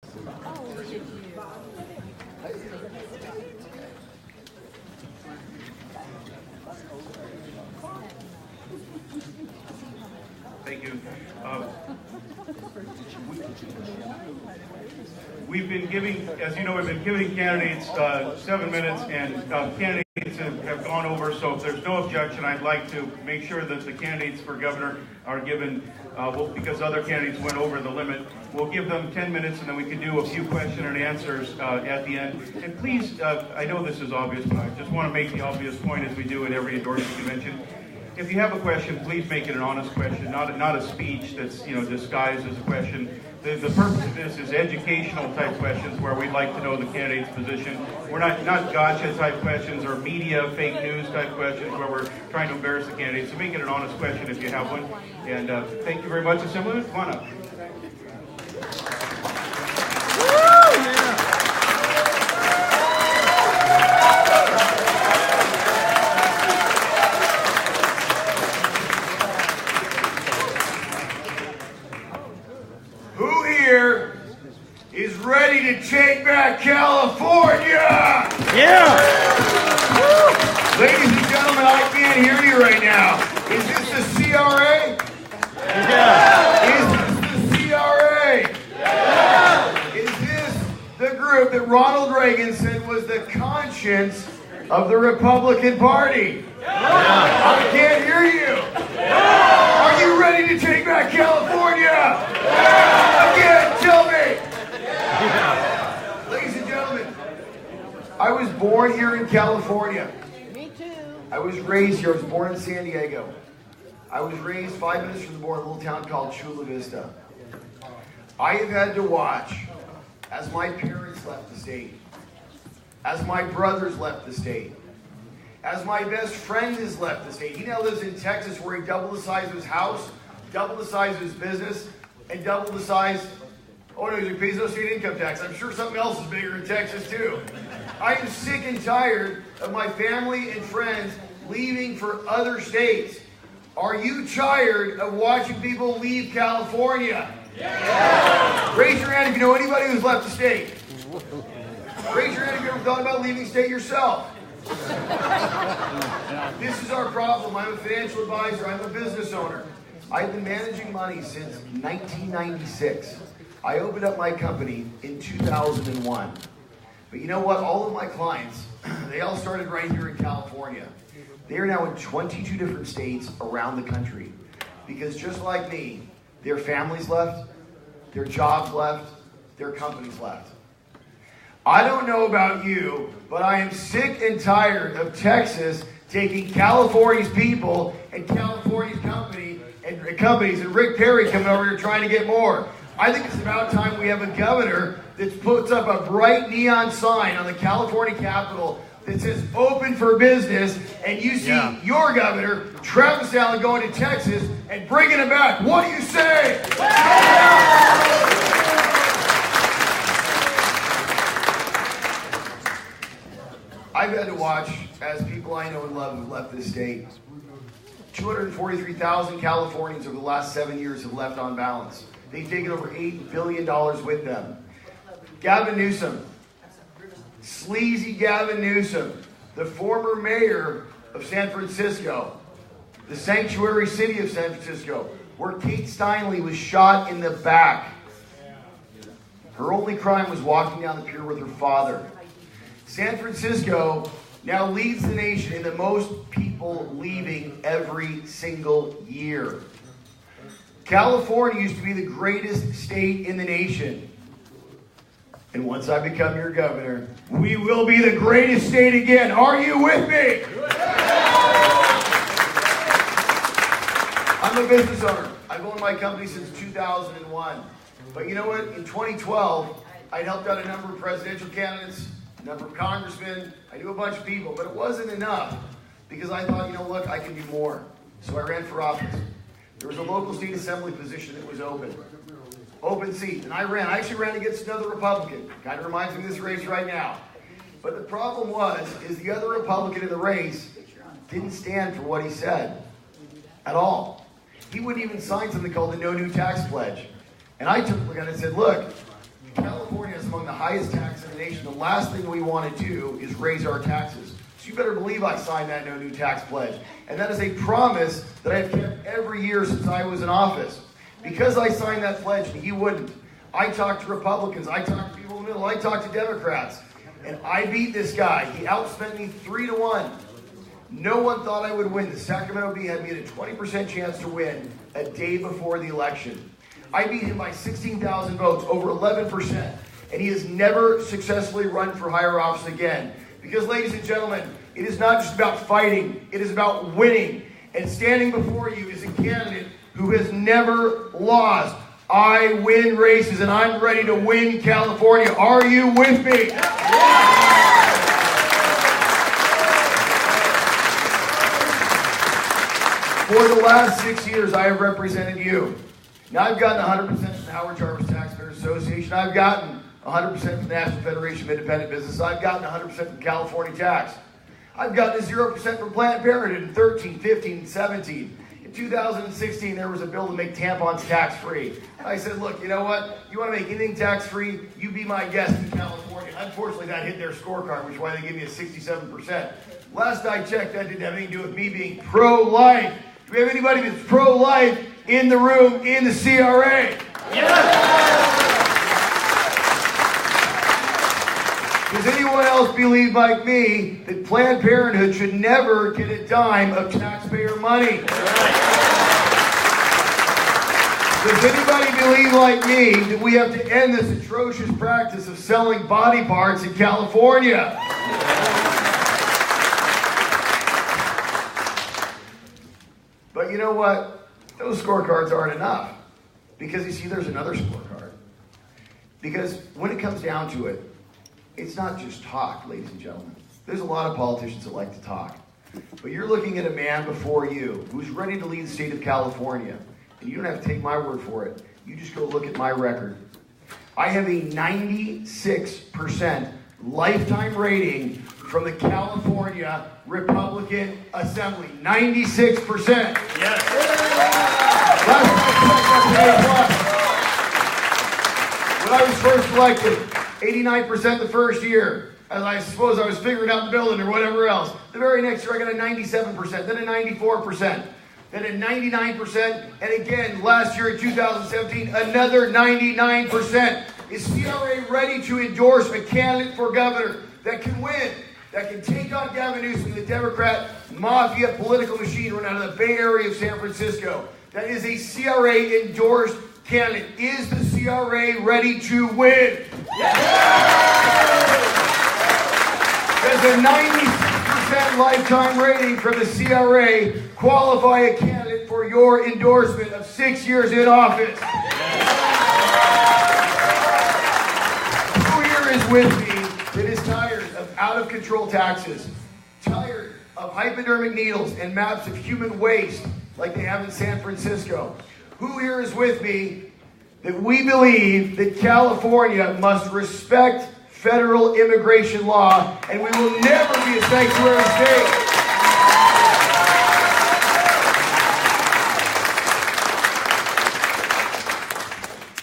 Thank you. We've been giving, as you know, we've been giving candidates 7 minutes, and candidates have gone over, so if there's no objection, I'd like to make sure that the candidates for governor are given, because other candidates went over the limit, we'll give them 10 minutes, and then we can do a few question and answers at the end. And please, I know this is obvious, but I just want to make the obvious point as we do at every endorsement convention. If you have a question, please make it an honest question, not a speech that's disguised as a question. The purpose of this is educational type questions where we'd like to know the candidate's position. We're not gotcha type questions or media fake news type questions where we're trying to embarrass the candidate. So make it an honest question if you have one. And thank you very much, Assemblyman. Come on up. Is ready to take back California! Yeah! Ladies and gentlemen, I can't hear you right now. Is this the CRA? Yeah! Is this the CRA? Yeah! Is this the group that Ronald Reagan said was the conscience of the Republican Party? Yeah! I can't hear you! Yeah! Are you ready to take back California? Yeah! Again, tell me! Ladies and gentlemen, I was born here in California. Me too. I was raised here. I was born in San Diego. I was raised 5 minutes from the border, a little town called Chula Vista. I have had to watch as my parents left the state, as my brothers left the state, as my best friend has left the state. He now lives in Texas where he doubled the size of his house, doubled the size of his business, and doubled the size. Oh no, he pays no state income tax. I'm sure something else is bigger in Texas too. I am sick and tired of my family and friends leaving for other states. Are you tired of watching people leave California? Yeah. Raise your hand if you know anybody who's left the state. Raise your hand if you ever thought about leaving state yourself. This is our problem. I'm a financial advisor. I'm a business owner. I've been managing money since 1996. I opened up my company in 2001. But you know what? All of my clients, they all started right here in California. They are now in 22 different states around the country. Because just like me, their families left, their jobs left, their companies left. I don't know about you, but I am sick and tired of Texas taking California's people and California's companies and Rick Perry coming over here trying to get more. I think it's about time we have a governor that puts up a bright neon sign on the California Capitol that says open for business, and you see your governor, Travis Allen, going to Texas and bringing it back. What do you say? I've had to watch as people I know and love have left this state. 243,000 Californians over the last 7 years have left on balance. They've taken over $8 billion with them. Gavin Newsom, sleazy Gavin Newsom, the former mayor of San Francisco, the sanctuary city of San Francisco, where Kate Steinle was shot in the back. Her only crime was walking down the pier with her father. San Francisco now leads the nation in the most people leaving every single year. California used to be the greatest state in the nation. And once I become your governor, we will be the greatest state again. Are you with me? I'm a business owner. I've owned my company since 2001. But you know what? In 2012, I helped out a number of presidential candidates, a number of congressmen. I knew a bunch of people, but it wasn't enough because I thought, you know, look, I can do more. So I ran for office. There was a local state assembly position that was open seat, and I actually ran against another Republican. Kind of reminds me of this race right now. But the problem is the other Republican in the race didn't stand for what he said at all. He wouldn't even sign something called the No New Tax Pledge. And I took a look at it and said, look, California highest tax in the nation. The last thing we want to do is raise our taxes. So you better believe I signed that no new tax pledge. And that is a promise that I've kept every year since I was in office. Because I signed that pledge and he wouldn't, I talked to Republicans, I talked to people in the middle, I talked to Democrats. And I beat this guy. He outspent me 3-1. No one thought I would win. The Sacramento Bee had me at a 20% chance to win a day before the election. I beat him by 16,000 votes, over 11%. And he has never successfully run for higher office again. Because, ladies and gentlemen, it is not just about fighting. It is about winning. And standing before you is a candidate who has never lost. I win races, and I'm ready to win California. Are you with me? For the last 6 years, I have represented you. Now, I've gotten 100% from the Howard Jarvis Taxpayers Association. I've gotten 100% from the National Federation of Independent Business. I've gotten 100% from California Tax. I've gotten a 0% from Planned Parenthood in 13, 15, and 17. In 2016, there was a bill to make tampons tax-free. I said, look, you know what? You want to make anything tax-free? You be my guest in California. Unfortunately, that hit their scorecard, which is why they give me a 67%. Last I checked, that didn't have anything to do with me being pro-life. Do we have anybody that's pro-life in the room in the CRA? Yes! Does anyone else believe, like me, that Planned Parenthood should never get a dime of taxpayer money? Does anybody believe, like me, that we have to end this atrocious practice of selling body parts in California? But you know what? Those scorecards aren't enough. Because you see, there's another scorecard. Because when it comes down to it, it's not just talk, ladies and gentlemen. There's a lot of politicians that like to talk. But you're looking at a man before you who's ready to lead the state of California. And you don't have to take my word for it. You just go look at my record. I have a 96% lifetime rating from the California Republican Assembly. 96%. Yes. Last time I checked, when I was first elected, 89% the first year, as I suppose I was figuring out the building or whatever else. The very next year I got a 97%, then a 94%, then a 99%, and again last year in 2017, another 99%. Is CRA ready to endorse a candidate for governor that can win, that can take on Gavin Newsom, the Democrat mafia political machine run out of the Bay Area of San Francisco? That is a CRA endorsed candidate. Is the CRA ready to win? Yes. Does a 96% lifetime rating from the CRA qualify a candidate for your endorsement of 6 years in office? Who here is with me that is tired of out-of-control taxes, tired of hypodermic needles and maps of human waste like they have in San Francisco? Who here is with me that we believe that California must respect federal immigration law and we will never be a sanctuary state?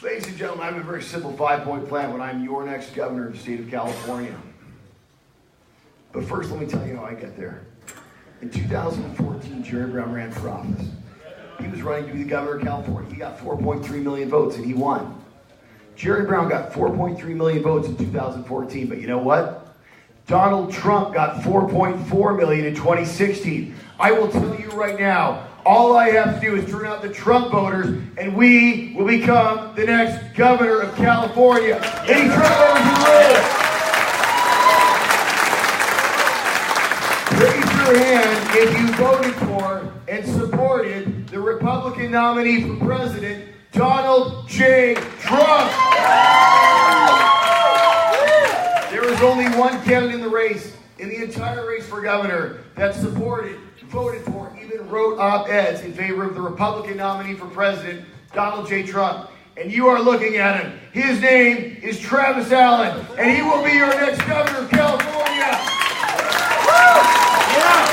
Ladies and gentlemen, I have a very simple 5-point plan when I'm your next governor of the state of California. But first, let me tell you how I got there. In 2014, Jerry Brown ran for office. He was running to be the governor of California. He got 4.3 million votes and he won. Jerry Brown got 4.3 million votes in 2014, but you know what? Donald Trump got 4.4 million in 2016. I will tell you right now, all I have to do is turn out the Trump voters and we will become the next governor of California. Any Trump voters who rule? Raise your hand if you voted for and supported the Republican nominee for president, Donald J. Trump. There is only one candidate in the race, in the entire race for governor, that supported, voted for, even wrote op-eds in favor of the Republican nominee for president, Donald J. Trump. And you are looking at him. His name is Travis Allen, and he will be your next governor of California. Yeah.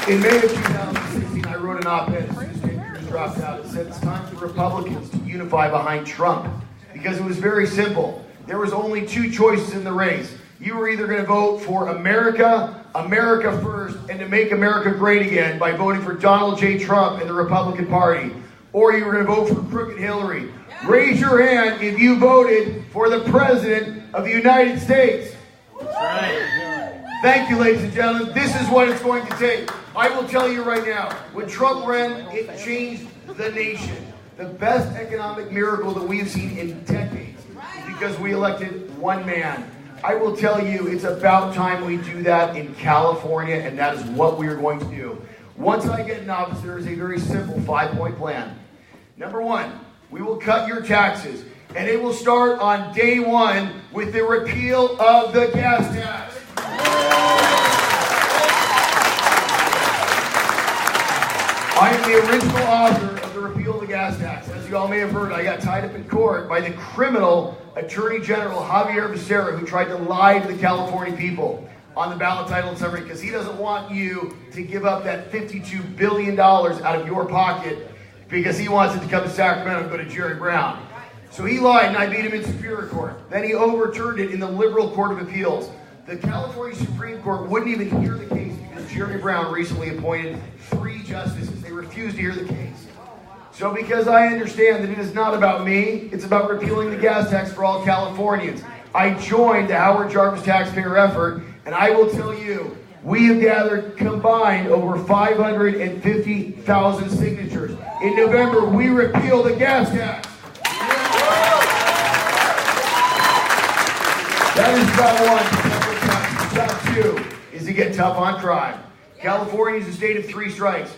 In May of 2016, I wrote an op-ed as soon as 10 years dropped out and said it's time for the Republicans to unify behind Trump. Because it was very simple. There was only two choices in the race. You were either going to vote for America, America first, and to make America great again by voting for Donald J. Trump and the Republican Party, or you were going to vote for crooked Hillary. Raise your hand if you voted for the President of the United States. That's right. Thank you, ladies and gentlemen. This is what it's going to take. I will tell you right now, when Trump ran, it changed the nation. The best economic miracle that we've seen in decades is because we elected one man. I will tell you, it's about time we do that in California, and that is what we are going to do. Once I get in office, there is a very simple 5-point plan. Number one, we will cut your taxes, and it will start on day one with the repeal of the gas tax. I am the original author of the repeal of the gas tax. As you all may have heard, I got tied up in court by the criminal Attorney General Javier Becerra, who tried to lie to the California people on the ballot title summary because he doesn't want you to give up that $52 billion out of your pocket because he wants it to come to Sacramento and go to Jerry Brown. So he lied, and I beat him in Superior Court. Then he overturned it in the Liberal Court of Appeals. The California Supreme Court wouldn't even hear the case because Jerry Brown recently appointed 3 justices. They refused to hear the case. So because I understand that it is not about me, it's about repealing the gas tax for all Californians, I joined the Howard Jarvis taxpayer effort, and I will tell you, we have gathered combined over 550,000 signatures. In November, we repeal the gas tax. That is step one. Step 2 is to get tough on crime. California is a state of 3 strikes.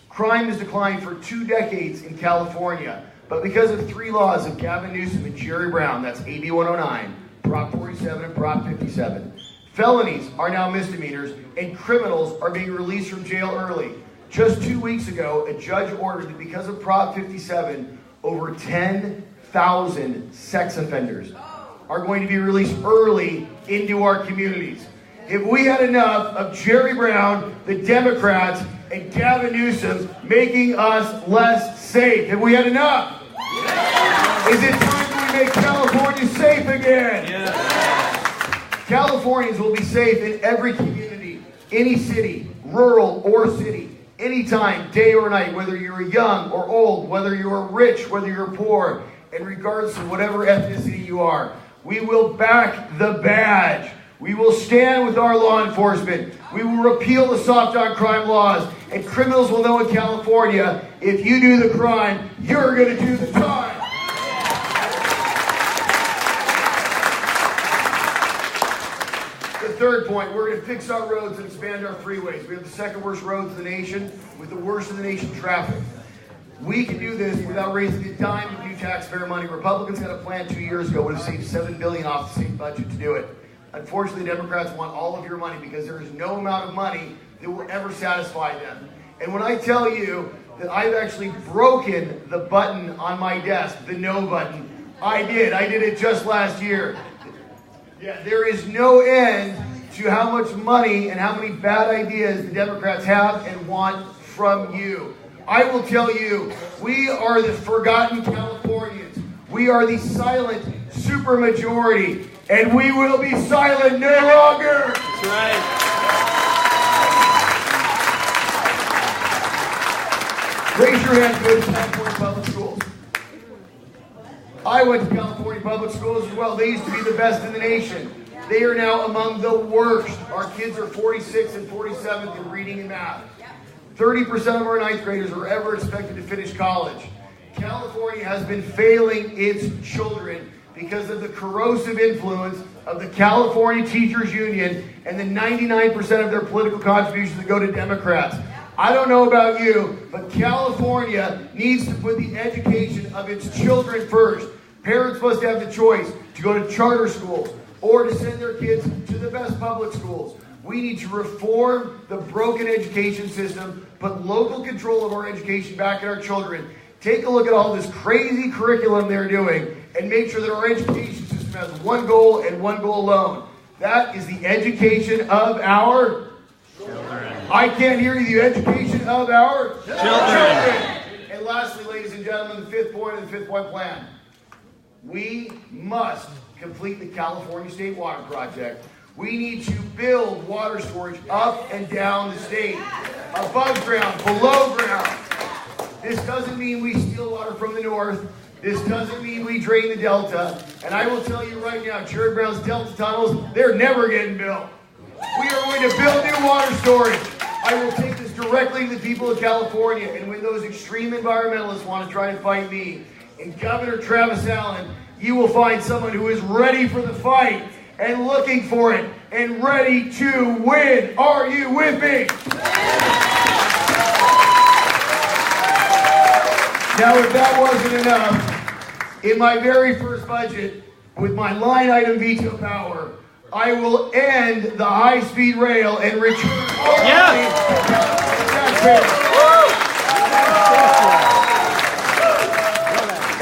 Crime has declined for 2 decades in California, but because of 3 laws of Gavin Newsom and Jerry Brown, that's AB 109, Prop 47, and Prop 57, felonies are now misdemeanors, and criminals are being released from jail early. Just 2 weeks ago, a judge ordered that because of Prop 57, over 10,000 sex offenders are going to be released early into our communities. If we had enough of Jerry Brown, the Democrats, and Gavin Newsom making us less safe, if we had enough, is it time that we make California safe again? Yeah. Californians will be safe in every community, any city, rural or city, anytime, day or night, whether you're young or old, whether you're rich, whether you're poor, and regardless of whatever ethnicity you are. We will back the badge. We will stand with our law enforcement. We will repeal the soft on crime laws. And criminals will know in California, if you do the crime, you're going to do the time. The third point, we're going to fix our roads and expand our freeways. We have the second worst roads in the nation with the worst in the nation traffic. We can do this without raising a dime of new taxpayer money. Republicans had a plan 2 years ago, would have saved $7 billion off the state budget to do it. Unfortunately, Democrats want all of your money because there is no amount of money that will ever satisfy them. And when I tell you that I've actually broken the button on my desk, the no button, I did it just last year. Yeah, there is no end to how much money and how many bad ideas the Democrats have and want from you. I will tell you, we are the forgotten Californians. We are the silent supermajority, and we will be silent no longer. That's right. Raise your hand to go to California public schools. I went to California public schools as well. They used to be the best in the nation. They are now among the worst. Our kids are 46th and 47th in reading and math. 30% of our 9th graders are ever expected to finish college. California has been failing its children because of the corrosive influence of the California Teachers Union and the 99% of their political contributions that go to Democrats. I don't know about you, but California needs to put the education of its children first. Parents must have the choice to go to charter schools or to send their kids to the best public schools. We need to reform the broken education system, put local control of our education back in our children, take a look at all this crazy curriculum they're doing, and make sure that our education system has one goal and one goal alone. That is the education of our children. I can't hear you. The education of our children. And lastly, ladies and gentlemen, the fifth point of the 5-point plan. We must complete the California State Water Project. We need to build water storage up and down the state, above ground, below ground. This doesn't mean we steal water from the north. This doesn't mean we drain the Delta. And I will tell you right now, Jared Brown's Delta tunnels, they're never getting built. We are going to build new water storage. I will take this directly to the people of California. And when those extreme environmentalists want to try and fight me, and Governor Travis Allen, you will find someone who is ready for the fight and looking for it and ready to win. Are you with me? Now, if that wasn't enough, in my very first budget, with my line item veto power, I will end the high-speed rail and return all money to taxpayers.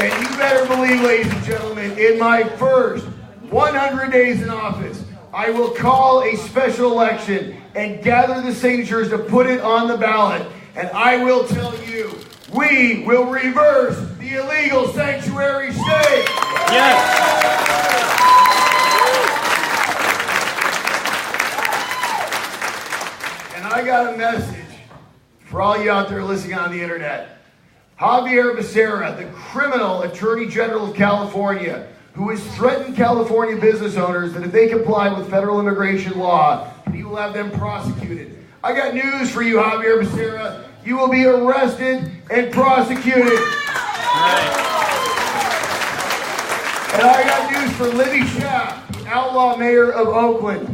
And you better believe, ladies and gentlemen, in my first 100 days in office, I will call a special election and gather the signatures to put it on the ballot. And I will tell you, we will reverse the illegal sanctuary state. Yes. And I got a message for all you out there listening on the internet. Javier Becerra, the criminal attorney general of California, who has threatened California business owners that if they comply with federal immigration law, he will have them prosecuted. I got news for you, Javier Becerra. You will be arrested and prosecuted. Right. And I got news for Libby Schaaf, the outlaw mayor of Oakland,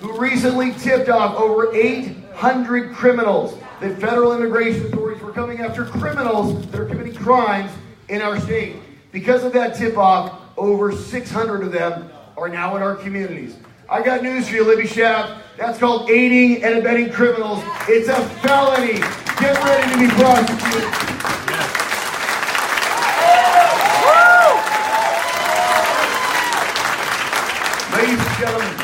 who recently tipped off over 800 criminals that federal immigration authorities were coming after criminals that are committing crimes in our state. Because of that tip-off, over 600 of them are now in our communities. I got news for you, Libby Schaaf. That's called aiding and abetting criminals. It's a felony. Get ready to be prosecuted. Ladies and gentlemen,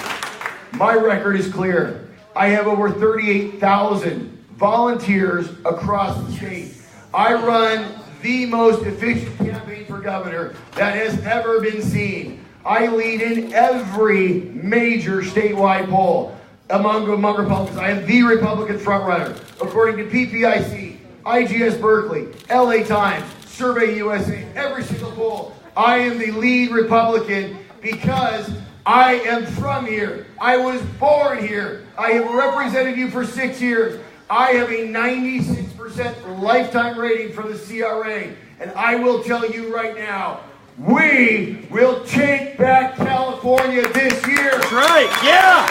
my record is clear. I have over 38,000 volunteers across the state. I run the most efficient campaign for governor that has ever been seen. I lead in every major statewide poll among Republicans. I am the Republican frontrunner. According to PPIC, IGS Berkeley, LA Times, Survey USA, every single poll, I am the lead Republican because I am from here. I was born here. I have represented you for 6 years. I have a 96% lifetime rating from the CRA. And I will tell you right now, we will take back California this year. That's right. Yeah.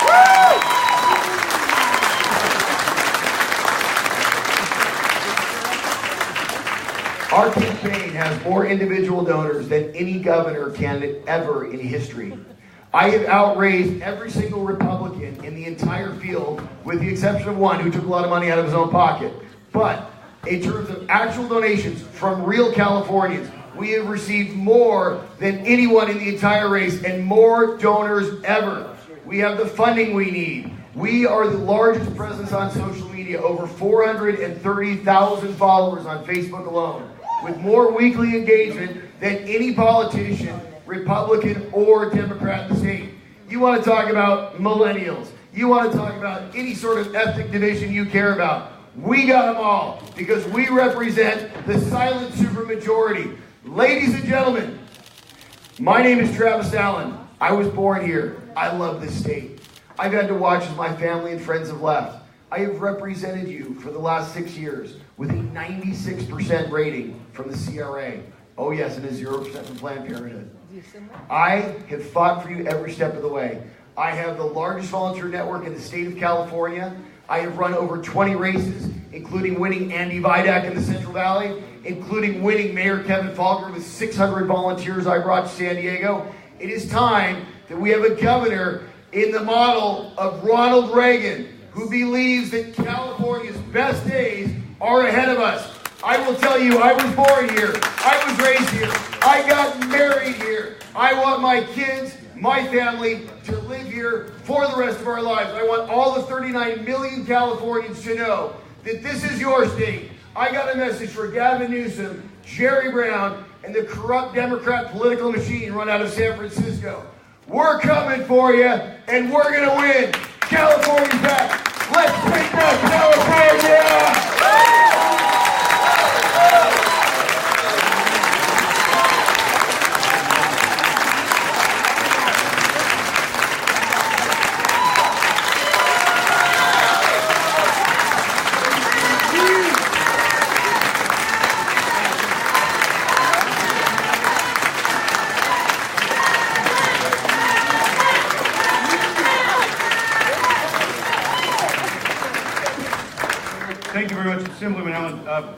Woo! Our campaign has more individual donors than any governor candidate ever in history. I have outraised every single Republican in the entire field, with the exception of one who took a lot of money out of his own pocket. But in terms of actual donations from real Californians, we have received more than anyone in the entire race and more donors ever. We have the funding we need. We are the largest presence on social media, over 430,000 followers on Facebook alone, with more weekly engagement than any politician, Republican or Democrat in the state. You want to talk about millennials. You want to talk about any sort of ethnic division you care about. We got them all because we represent the silent supermajority. Ladies and gentlemen, my name is Travis Allen. I was born here. I love this state. I've had to watch as my family and friends have left. I have represented you for the last 6 years with a 96% rating from the CRA. Oh yes, and a 0% from Planned Parenthood. I have fought for you every step of the way. I have the largest volunteer network in the state of California. I have run over 20 races, including winning Andy Vidak in the Central Valley, including winning Mayor Kevin Faulkner with 600 volunteers I brought to San Diego. It is time that we have a governor in the model of Ronald Reagan, who believes that California's best days are ahead of us. I will tell you, I was born here. I was raised here. I got married here. I want my kids, my family, to live here for the rest of our lives. I want all the 39 million Californians to know that this is your state. I got a message for Gavin Newsom, Jerry Brown, and the corrupt Democrat political machine run out of San Francisco. We're coming for you, and we're going to win. California's back. Let's take back California! Thank you very much, Assemblyman Allen.